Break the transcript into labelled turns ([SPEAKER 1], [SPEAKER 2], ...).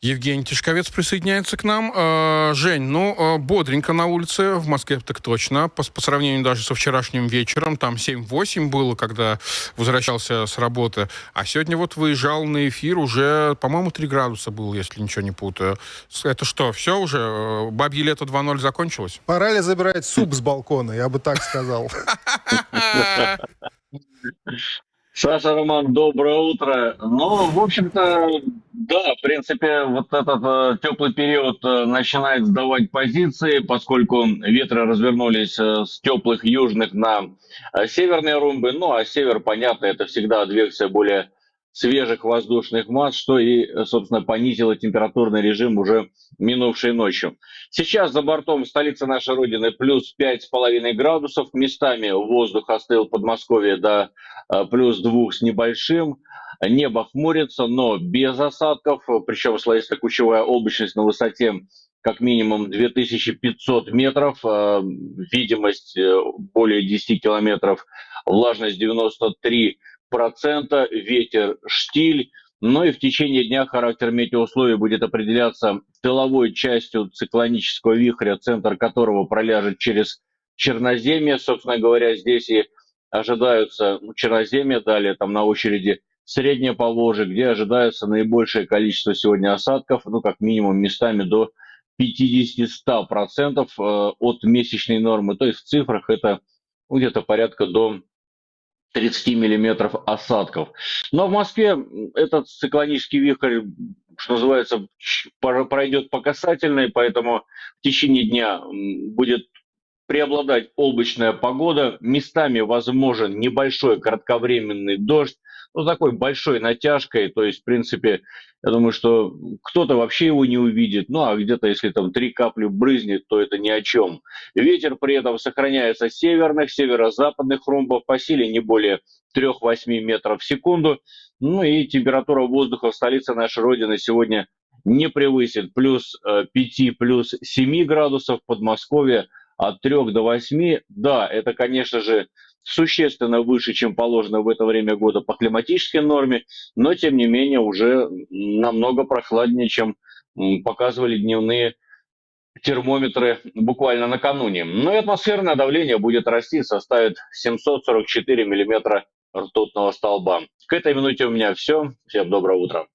[SPEAKER 1] Евгений Тишковец присоединяется к нам. Жень, бодренько на улице, в Москве так точно, по сравнению даже со вчерашним вечером, там 7-8 было, когда возвращался с работы, а сегодня вот выезжал на эфир, уже, по-моему, 3 градуса было, если ничего не путаю. Это что, все уже? Бабье лето 2.0 закончилось?
[SPEAKER 2] Пора ли забирать суп с балкона, я бы так сказал.
[SPEAKER 3] Саша, Роман, доброе утро. Ну, в общем-то, да, в принципе, вот этот теплый период начинает сдавать позиции, поскольку ветры развернулись с теплых южных на северные румбы. Ну, а север, понятно, это всегда адвекция более свежих воздушных масс, что и, собственно, понизило температурный режим уже минувшей ночью. Сейчас за бортом столицы нашей Родины плюс 5,5 градусов. Местами воздух остыл в Подмосковье до плюс 2 с небольшим. Небо хмурится, но без осадков. Причем слоисто-кучевая облачность на высоте как минимум 2500 метров. Видимость более 10 километров. Влажность 93%. Ветер штиль. Но и в течение дня характер метеоусловий будет определяться тыловой частью циклонического вихря, центр которого проляжет через Черноземье. Собственно говоря, здесь и ожидаются Черноземье, далее там на очереди Среднее Поволжье, где ожидается наибольшее количество сегодня осадков, ну как минимум местами до 50-100% от месячной нормы. То есть в цифрах это где-то порядка до 30 миллиметров осадков. Но в Москве этот циклонический вихрь, что называется, пройдет по касательной, поэтому в течение дня будет преобладать облачная погода. Местами возможен небольшой кратковременный дождь, ну, такой большой натяжкой. То есть, в принципе, я думаю, что кто-то вообще его не увидит. Ну, а где-то, если там 3 капли брызнет, то это ни о чем. Ветер при этом сохраняется северных, северо-западных румбов по силе не более 3-8 метров в секунду. Ну и температура воздуха в столице нашей Родины сегодня не превысит плюс 5, плюс 7 градусов. В Подмосковье от 3 до 8. Да, это, конечно же, существенно выше, чем положено в это время года по климатической норме, но, тем не менее, уже намного прохладнее, чем показывали дневные термометры буквально накануне. Но и атмосферное давление будет расти, составит 744 миллиметра ртутного столба. К этой минуте у меня все. Всем доброе утро.